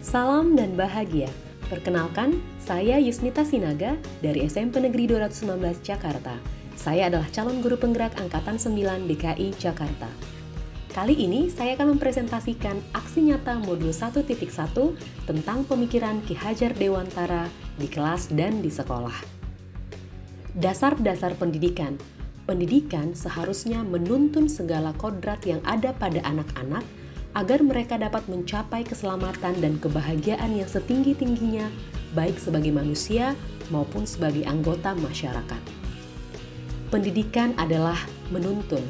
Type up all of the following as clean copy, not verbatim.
Salam dan bahagia. Perkenalkan, saya Yusnita Sinaga dari SMP Negeri 219 Jakarta. Saya adalah calon guru penggerak Angkatan 9 DKI Jakarta. Kali ini saya akan mempresentasikan aksi nyata modul 1.1 tentang pemikiran Ki Hajar Dewantara di kelas dan di sekolah. Dasar-dasar pendidikan. Pendidikan seharusnya menuntun segala kodrat yang ada pada anak-anak agar mereka dapat mencapai keselamatan dan kebahagiaan yang setinggi-tingginya, baik sebagai manusia maupun sebagai anggota masyarakat. Pendidikan adalah menuntun.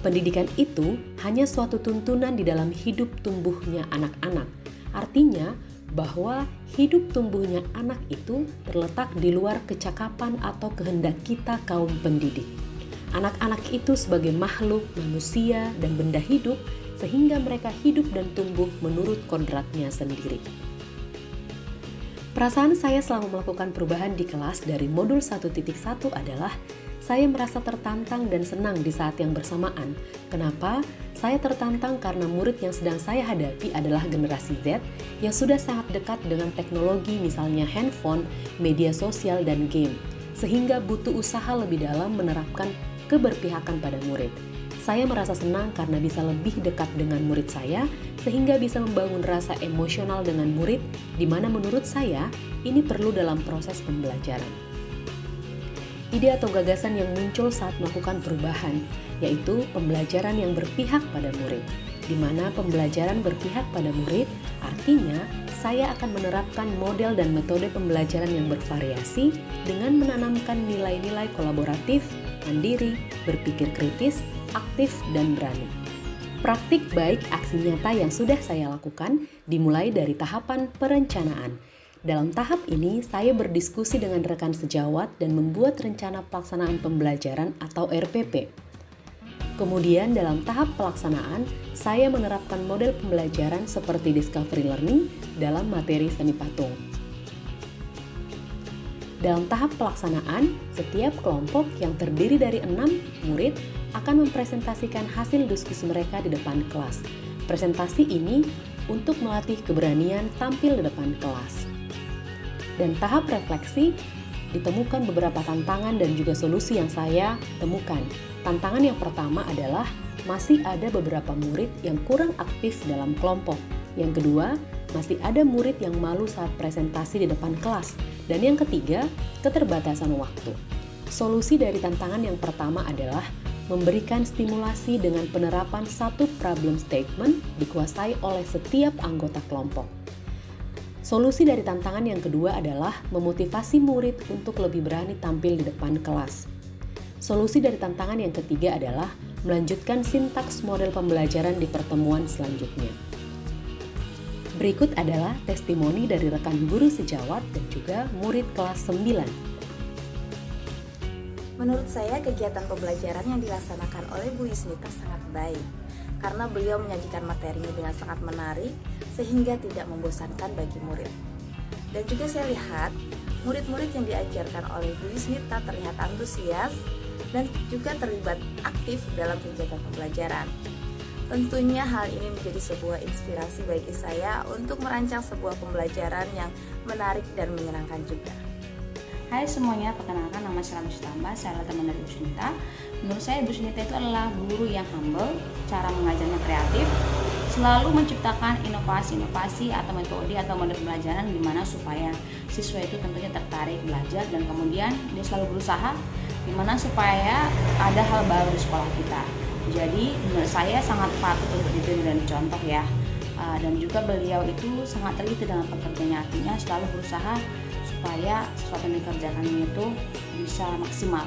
Pendidikan itu hanya suatu tuntunan di dalam hidup tumbuhnya anak-anak. Artinya bahwa hidup tumbuhnya anak itu terletak di luar kecakapan atau kehendak kita kaum pendidik. Anak-anak itu sebagai makhluk, manusia, dan benda hidup, sehingga mereka hidup dan tumbuh menurut kodratnya sendiri. Perasaan saya selama melakukan perubahan di kelas dari modul 1.1 adalah saya merasa tertantang dan senang di saat yang bersamaan. Kenapa? Saya tertantang karena murid yang sedang saya hadapi adalah generasi Z yang sudah sangat dekat dengan teknologi misalnya handphone, media sosial, dan game, sehingga butuh usaha lebih dalam menerapkan keberpihakan pada murid. Saya merasa senang karena bisa lebih dekat dengan murid saya, sehingga bisa membangun rasa emosional dengan murid, di mana menurut saya ini perlu dalam proses pembelajaran. Ide atau gagasan yang muncul saat melakukan perubahan, yaitu pembelajaran yang berpihak pada murid, di mana pembelajaran berpihak pada murid artinya saya akan menerapkan model dan metode pembelajaran yang bervariasi dengan menanamkan nilai-nilai kolaboratif, mandiri, berpikir kritis, aktif, dan berani. Praktik baik aksi nyata yang sudah saya lakukan dimulai dari tahapan perencanaan. Dalam tahap ini, saya berdiskusi dengan rekan sejawat dan membuat rencana pelaksanaan pembelajaran atau RPP. Kemudian dalam tahap pelaksanaan, saya menerapkan model pembelajaran seperti discovery learning dalam materi seni patung. Dalam tahap pelaksanaan, setiap kelompok yang terdiri dari 6 murid akan mempresentasikan hasil diskusi mereka di depan kelas. Presentasi ini untuk melatih keberanian tampil di depan kelas. Dan tahap refleksi, ditemukan beberapa tantangan dan juga solusi yang saya temukan. Tantangan yang pertama adalah masih ada beberapa murid yang kurang aktif dalam kelompok. Yang kedua, masih ada murid yang malu saat presentasi di depan kelas. Dan yang ketiga, keterbatasan waktu. Solusi dari tantangan yang pertama adalah memberikan stimulasi dengan penerapan satu problem statement dikuasai oleh setiap anggota kelompok. Solusi dari tantangan yang kedua adalah memotivasi murid untuk lebih berani tampil di depan kelas. Solusi dari tantangan yang ketiga adalah melanjutkan sintaks model pembelajaran di pertemuan selanjutnya. Berikut adalah testimoni dari rekan guru sejawat dan juga murid kelas 9. Menurut saya, kegiatan pembelajaran yang dilaksanakan oleh Bu Yusnita sangat baik karena beliau menyajikan materinya dengan sangat menarik sehingga tidak membosankan bagi murid. Dan juga saya lihat murid-murid yang diajarkan oleh Bu Yusnita terlihat antusias dan juga terlibat aktif dalam kegiatan pembelajaran. Tentunya hal ini menjadi sebuah inspirasi bagi saya untuk merancang sebuah pembelajaran yang menarik dan menyenangkan juga. Hai semuanya, perkenalkan nama saya Mustamba, saya adalah teman dari Bu Yusnita. Menurut saya Bu Yusnita itu adalah guru yang humble, cara mengajarnya kreatif, selalu menciptakan inovasi-inovasi atau metode atau model pembelajaran di mana supaya siswa itu tentunya tertarik belajar dan kemudian dia selalu berusaha di mana supaya ada hal baru di sekolah kita. Jadi menurut saya sangat patut untuk ditiru dan dicontoh ya. Dan juga beliau itu sangat teliti dalam pekerjaannya, artinya selalu berusaha supaya sesuatu yang dikerjakannya itu bisa maksimal.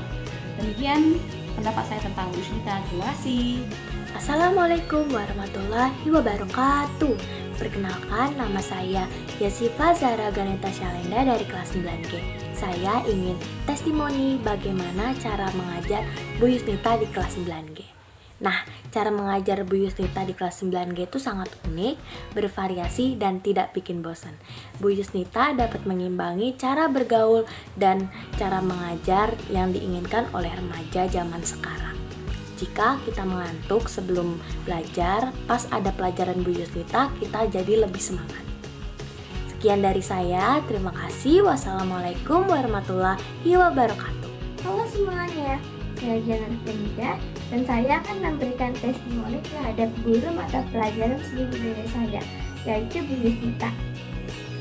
Demikian pendapat saya tentang Bu Yusnita. Terima kasih. Assalamualaikum warahmatullahi wabarakatuh. Perkenalkan, nama saya Yasifa Zahra Ganeta Syalenda dari kelas 9G. Saya ingin testimoni bagaimana cara mengajar Bu Yusnita di kelas 9G. Nah, cara mengajar Bu Yusnita di kelas 9G itu sangat unik, bervariasi, dan tidak bikin bosan. Bu Yusnita dapat mengimbangi cara bergaul dan cara mengajar yang diinginkan oleh remaja zaman sekarang. Jika kita mengantuk sebelum belajar, pas ada pelajaran Bu Yusnita, kita jadi lebih semangat. Sekian dari saya, terima kasih. Wassalamualaikum warahmatullahi wabarakatuh. Halo semuanya, saya Janan Fenida dan saya akan memberikan testimoni terhadap guru mata pelajaran seni budaya saya, yaitu Bu Yusnita.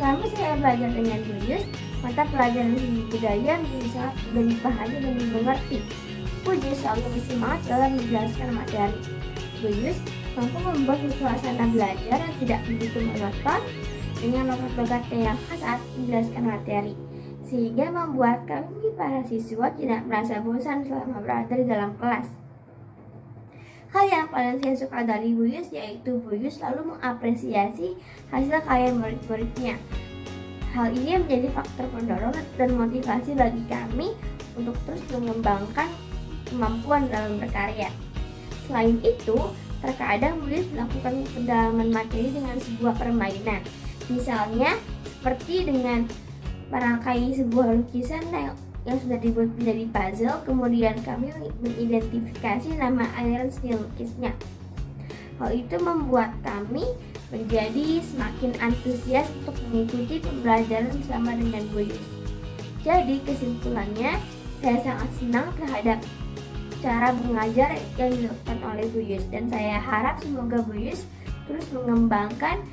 Selama saya belajar dengan Bu Yus, mata pelajaran seni budaya menjadi sangat berbahagia dan dimengerti. Bu Yus selalu bersemangat dalam menjelaskan materi. Bu Yus mampu membuat suasana belajar yang tidak begitu monoton dengan logat-logatnya yang khas saat menjelaskan materi, sehingga membuat kami para siswa tidak merasa bosan selama berada di dalam kelas. Hal yang paling saya suka dari Bu Yus yaitu Bu Yus selalu mengapresiasi hasil karya murid-muridnya. Hal ini menjadi faktor pendorong dan motivasi bagi kami untuk terus mengembangkan kemampuan dalam berkarya. Selain itu, terkadang Bu Yus melakukan pendalaman materi dengan sebuah permainan. Misalnya, seperti dengan merangkai sebuah lukisan yang sudah dibuat menjadi puzzle, kemudian kami mengidentifikasi nama aliran seni lukisnya. Hal itu membuat kami menjadi semakin antusias untuk mengikuti pembelajaran bersama dengan Bu Yus. Jadi kesimpulannya, saya sangat senang terhadap cara mengajar yang dilakukan oleh Bu Yus, dan saya harap semoga Bu Yus terus mengembangkan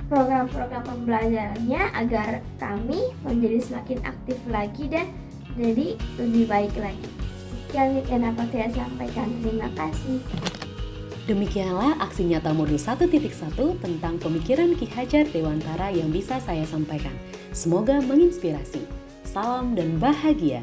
program-program pembelajarannya agar kami menjadi semakin aktif lagi dan jadi lebih baik lagi. Sekian yang dapat saya sampaikan. Terima kasih. Demikianlah aksi nyata modul 1.1 tentang pemikiran Ki Hajar Dewantara yang bisa saya sampaikan. Semoga menginspirasi. Salam dan bahagia.